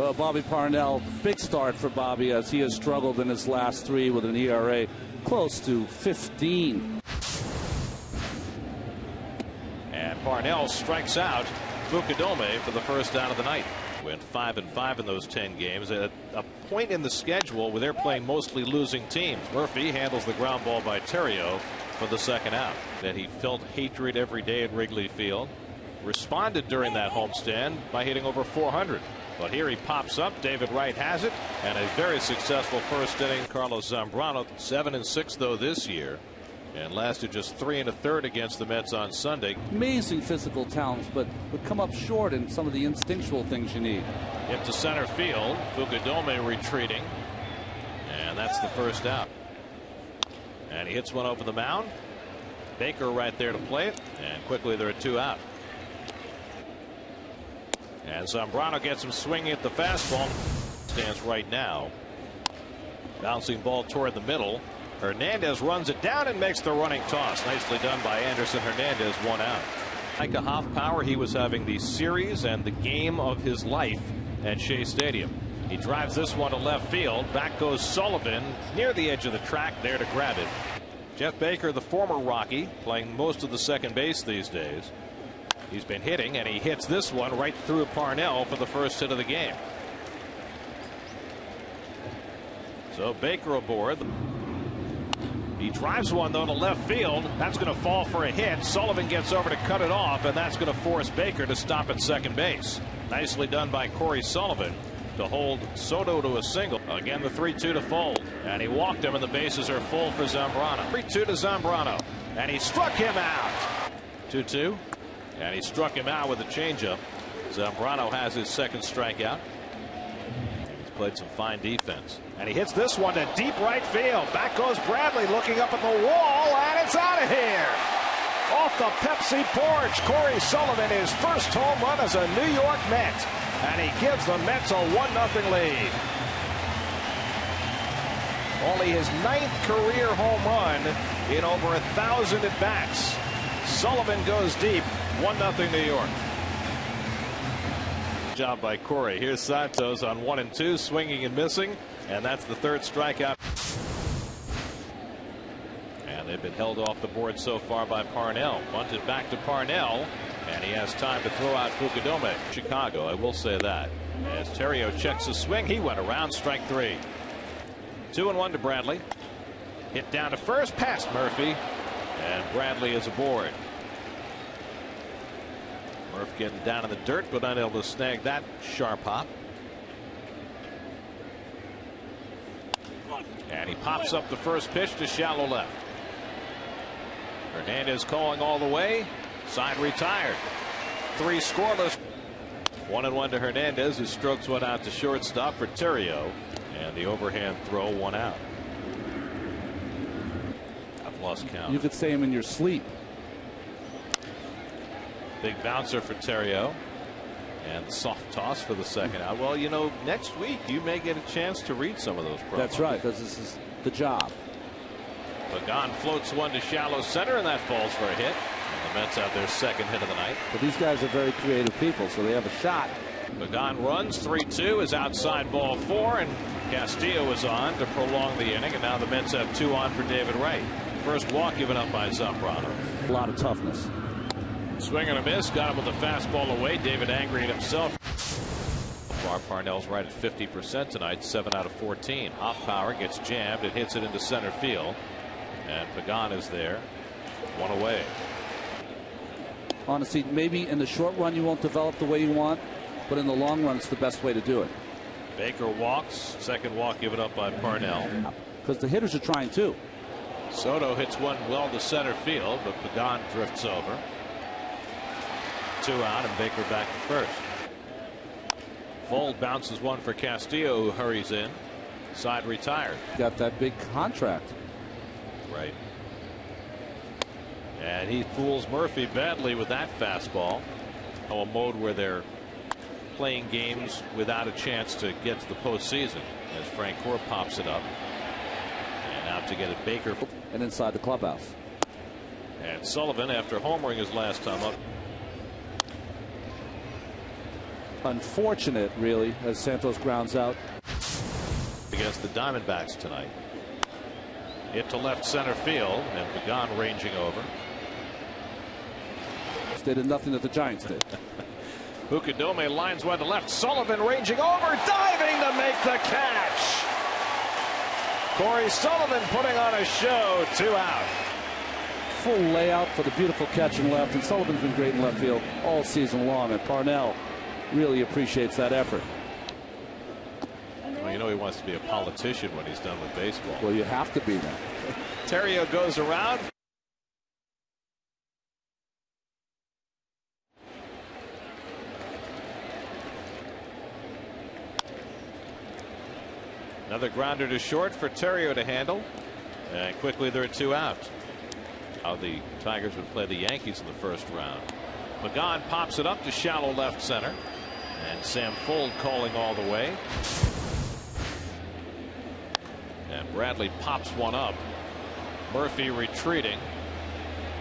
Well, Bobby Parnell, big start for Bobby as he has struggled in his last 3 with an ERA close to 15. And Parnell strikes out Fukudome for the first out of the night. Went 5-5 in those 10 games. At a point in the schedule where they're playing mostly losing teams. Murphy handles the ground ball by Terrio for the second out. That he felt hatred every day at Wrigley Field. Responded during that homestand by hitting over 400. But here he pops up. David Wright has it, and a very successful first inning. Carlos Zambrano, 7-6 though this year, and lasted just 3 1/3 against the Mets on Sunday. Amazing physical talents, but would come up short in some of the instinctual things you need. Hit to center field. Fukudome retreating, and that's the first out. And he hits one over the mound. Baker right there to play it, and quickly there are 2 out. And Zambrano gets him swinging at the fastball. Stands right now. Bouncing ball toward the middle. Hernandez runs it down and makes the running toss. Nicely done by Anderson Hernandez. 1 out. Like a half power, he was having the series and the game of his life at Shea Stadium. He drives this one to left field. Back goes Sullivan near the edge of the track there to grab it. Jeff Baker, the former Rocky, playing most of the second base these days. He's been hitting, and he hits this one right through Parnell for the first hit of the game. So Baker aboard. He drives one though to left field. That's going to fall for a hit. Sullivan gets over to cut it off, and that's going to force Baker to stop at second base. Nicely done by Corey Sullivan to hold Soto to a single. Again, the 3-2 to Fold, and he walked him, and the bases are full for Zambrano. 3-2 to Zambrano, and he struck him out. 2-2. And he struck him out with a changeup. Zambrano has his second strikeout. He's played some fine defense. And he hits this one to deep right field. Back goes Bradley looking up at the wall, and it's out of here. Off the Pepsi porch, Corey Sullivan, his first home run as a New York Met. And he gives the Mets a 1-0 lead. Only his 9th career home run in over 1,000 at-bats. Sullivan goes deep. 1-0 New York. Job by Corey. Here's Santos on 1-2, swinging and missing, and that's the 3rd strikeout. And they've been held off the board so far by Parnell. Bunted back to Parnell, and he has time to throw out Fukudome. Chicago, I will say that. As Terrio checks the swing, he went around, strike 3. 2-1 to Bradley. Hit down to first, past Murphy, and Bradley is aboard. Murph getting down in the dirt, but unable to snag that sharp hop. And he pops up the first pitch to shallow left. Hernandez calling all the way. Side retired. 3 scoreless. 1-1 to Hernandez, who strokes one out to shortstop for Terrio. And the overhand throw, 1 out. I've lost count. You could say him in your sleep. Big bouncer for Terrio, and soft toss for the second out. Well, you know, next week you may get a chance to read some of those promos. That's right, because this is the job. Pagan floats one to shallow center, and that falls for a hit. And the Mets have their second hit of the night. But these guys are very creative people, so they have a shot. Pagan runs. 3-2 is outside ball 4, and Castillo is on to prolong the inning, and now the Mets have 2 on for David Wright. First walk given up by Zambrano. A lot of toughness. Swing and a miss. Got him with the fastball away. David angry at himself. Parnell's right at 50% tonight. 7 out of 14. Off power gets jammed. It hits it into center field. And Pagan is there. 1 away. Honestly, maybe in the short run you won't develop the way you want, but in the long run it's the best way to do it. Baker walks. Second walk given up by Parnell. Because the hitters are trying too. Soto hits one well to center field, but Pagan drifts over. 2 out, and Baker back to first. Fold bounces one for Castillo, who hurries in. Side retired. Got that big contract. Right. And he fools Murphy badly with that fastball. A mode where they're playing games without a chance to get to the postseason, as Frank Gore pops it up. And out to get it, Baker. And inside the clubhouse. And Sullivan, after homering his last time up. unfortunate, really, as Santos grounds out. Against the Diamondbacks tonight. Hit to left center field, and Pagan ranging over. They did nothing that the Giants did. Fukudome lines one to left. Sullivan ranging over, diving to make the catch. Corey Sullivan putting on a show. 2 out. Full layout for the beautiful catch in left, and Sullivan's been great in left field all season long, and Parnell really appreciates that effort. Well, you know he wants to be a politician when he's done with baseball. Well, you have to be that. Terrio goes around. Another grounder to short for Terrio to handle. And quickly there are 2 out. How the Tigers would play the Yankees in the first round. Pagan pops it up to shallow left center. And Sam Fuld calling all the way. And Bradley pops one up. Murphy retreating.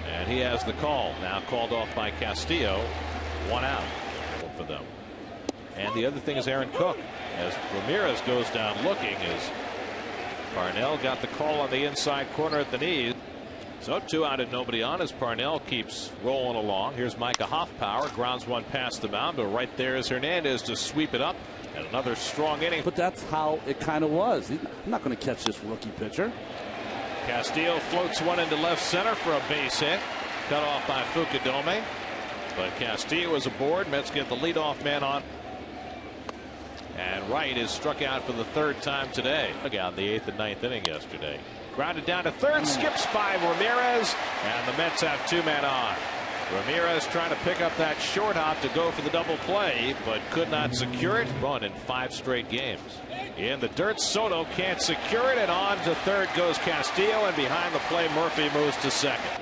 And he has the call. Now called off by Castillo. 1 out for them. And the other thing is Aaron Cook. As Ramirez goes down looking, as Parnell got the call on the inside corner at the knees. So 2 out and nobody on as Parnell keeps rolling along. Here's Micah Hoffpower, grounds one past the mound, but right there is Hernandez to sweep it up. And another strong inning. But that's how it kind of was. I'm not going to catch this rookie pitcher. Castillo floats one into left center for a base hit. Cut off by Fukudome. But Castillo is aboard. Mets get the leadoff man on. And Wright is struck out for the 3rd time today. Look out in the 8th and 9th inning yesterday. Grounded down to third, skips by Ramirez, and the Mets have 2 men on. Ramirez trying to pick up that short hop to go for the double play, but could not secure it. Run in 5 straight games. In the dirt, Soto can't secure it, and on to third goes Castillo, and behind the play, Murphy moves to second.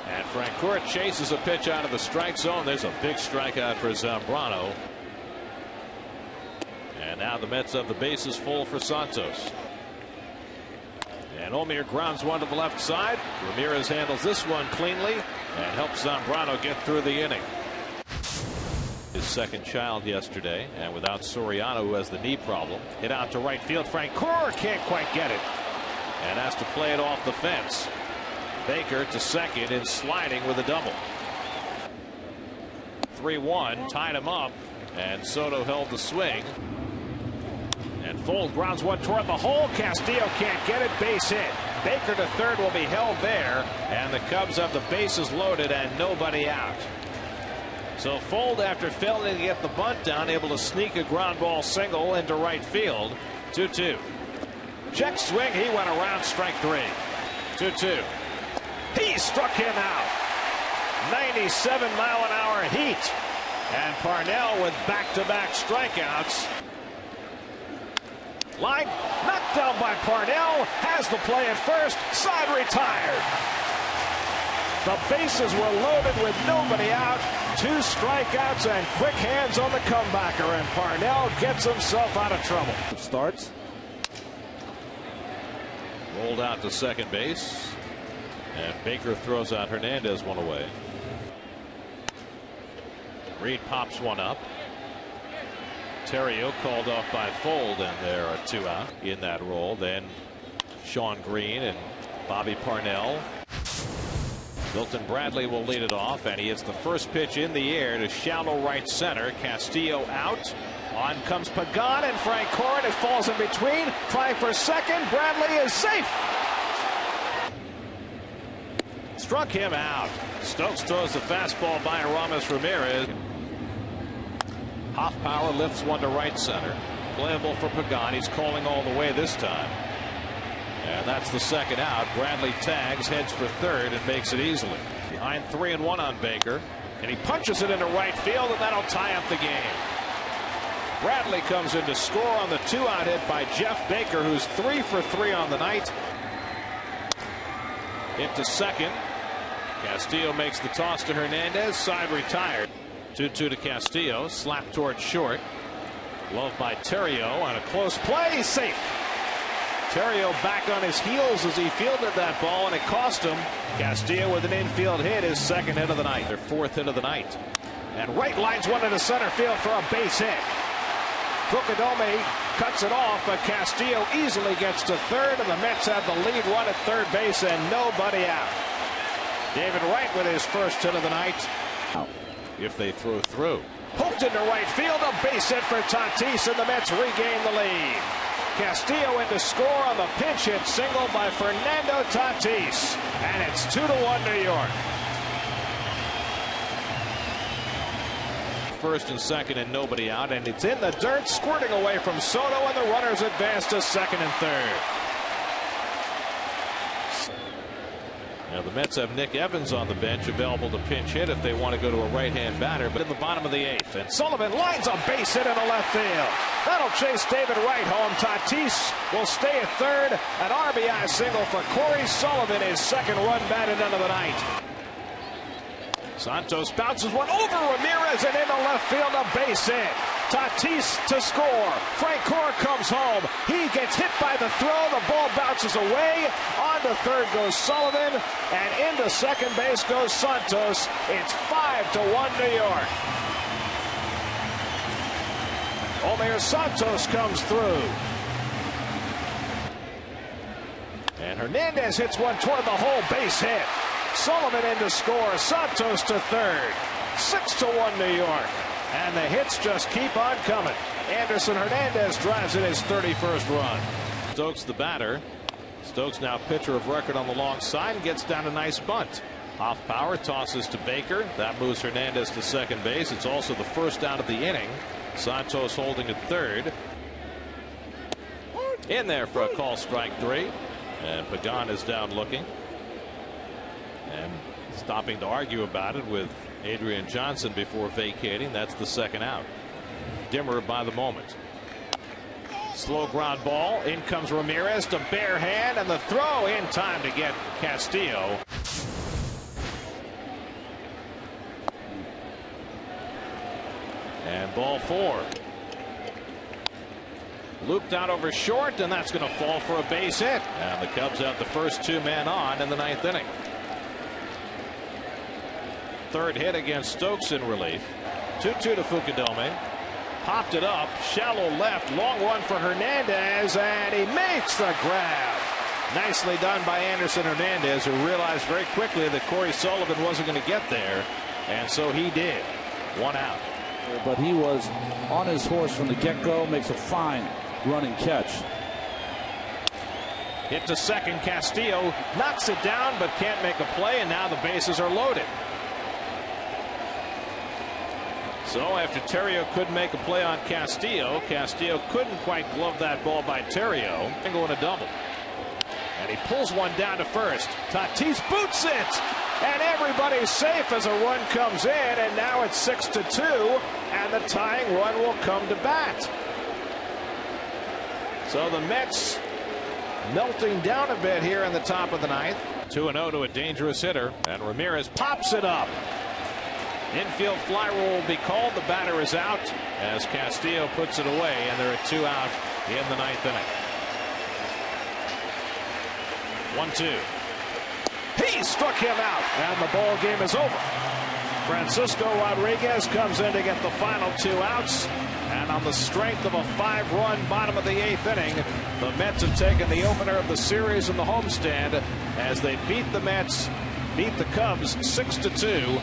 And Francoeur chases a pitch out of the strike zone. There's a big strikeout for Zambrano. And now the Mets have the bases full for Santos. And Omir grounds one to the left side. Ramirez handles this one cleanly and helps Zambrano get through the inning. His 2nd child yesterday, and without Soriano, who has the knee problem. Hit out to right field. Francoeur can't quite get it and has to play it off the fence. Baker to second and sliding with a double. 3-1 tied him up, and Soto held the swing. And Fuld grounds one toward the hole. Castillo can't get it. Base hit. Baker to third will be held there. And the Cubs have the bases loaded and nobody out. So Fuld, after failing to get the bunt down, able to sneak a ground ball single into right field. 2-2. Check swing. He went around, strike 3. 2-2. He struck him out. 97-mile-an-hour heat. And Parnell with back-to-back strikeouts. Line knocked down by Parnell. Has the play at first. Side retired. The bases were loaded with nobody out. 2 strikeouts and quick hands on the comebacker. And Parnell gets himself out of trouble. Starts. Rolled out to second base. And Baker throws out Hernandez one away. Reed pops one up. Terrio called off by Fuld, and there are 2 out in that role. Then Sean Green and Bobby Parnell. Milton Bradley will lead it off, and he hits the first pitch in the air to shallow right center. Castillo out. On comes Pagan and Francoeur, and it falls in between. Trying for second. Bradley is safe. Struck him out. Stokes throws the fastball by Aramis Ramirez. Hoffpower lifts one to right center. Playable for Pagan. He's calling all the way this time. And that's the 2nd out. Bradley tags, heads for third, and makes it easily. Behind 3-1 on Baker. And he punches it into right field, and that'll tie up the game. Bradley comes in to score on the 2-out hit by Jeff Baker, who's 3 for 3 on the night. Hit to second. Castillo makes the toss to Hernandez. Side retired. 2-2 to Castillo. Slap toward short. Glove by Terrio on a close play. Safe. Terrio back on his heels as he fielded that ball, and it cost him. Castillo with an infield hit, his 2nd hit of the night. Their 4th hit of the night. And Wright lines one into center field for a base hit. Fukudome cuts it off, but Castillo easily gets to third, and the Mets have the lead run at third base and nobody out. David Wright with his first hit of the night. If they throw through. Poked into right field, a base hit for Tatis, and the Mets regain the lead. Castillo in to score on the pinch hit single by Fernando Tatis, and it's 2-1 New York. First and second and nobody out, and it's in the dirt, squirting away from Soto, and the runners advance to second and third. Now the Mets have Nick Evans on the bench, available to pinch hit if they want to go to a right-hand batter, but in the bottom of the eighth, and Sullivan lines a base hit into left field. That'll chase David Wright home. Tatis will stay at third. An RBI single for Corey Sullivan, his second run batted into the night. Santos bounces one over Ramirez and into left field, a base hit. Tatis to score. Francoeur comes home. He gets hit by the throw. The ball bounces away. On to third goes Sullivan, and into second base goes Santos. It's 5-1 New York. Omir Santos comes through. And Hernandez hits one toward the hole, base hit. Sullivan in to score. Santos to third. 6-1 New York. And the hits just keep on coming. Anderson Hernandez drives in his 31st run. Stokes the batter. Stokes now pitcher of record on the long side and gets down a nice bunt. Off power, tosses to Baker. That moves Hernandez to second base. It's also the first out of the inning. Santos holding at third. In there for a call, strike three. And Pagan is down looking. And stopping to argue about it with Adrian Johnson before vacating. That's the second out. Dimmer by the moment. Slow ground ball. In comes Ramirez to bare hand, and the throw in time to get Castillo. And ball four. Looped out over short, and that's going to fall for a base hit. And the Cubs have the first two men on in the ninth inning. Third hit against Stokes in relief. 2-2 to Fukudome. Popped it up. Shallow left. Long one for Hernandez. And he makes the grab. Nicely done by Anderson Hernandez, who realized very quickly that Corey Sullivan wasn't going to get there. And so he did. One out. But he was on his horse from the get-go. Makes a fine running catch. Hit to second. Castillo knocks it down but can't make a play. And now the bases are loaded. So after Terrio couldn't make a play on Castillo, Castillo couldn't quite glove that ball by Terrio. And going a double. And he pulls one down to first. Tatis boots it. And everybody's safe as a run comes in. And now it's 6-2. And the tying run will come to bat. So the Mets melting down a bit here in the top of the ninth. 2-0 to a dangerous hitter. And Ramirez pops it up. Infield fly rule will be called. The batter is out as Castillo puts it away, and there are two out in the ninth inning. 1-2. He struck him out, and the ball game is over. Francisco Rodriguez comes in to get the final two outs, and on the strength of a 5-run bottom of the eighth inning, the Mets have taken the opener of the series in the homestand as they beat the Cubs 6-2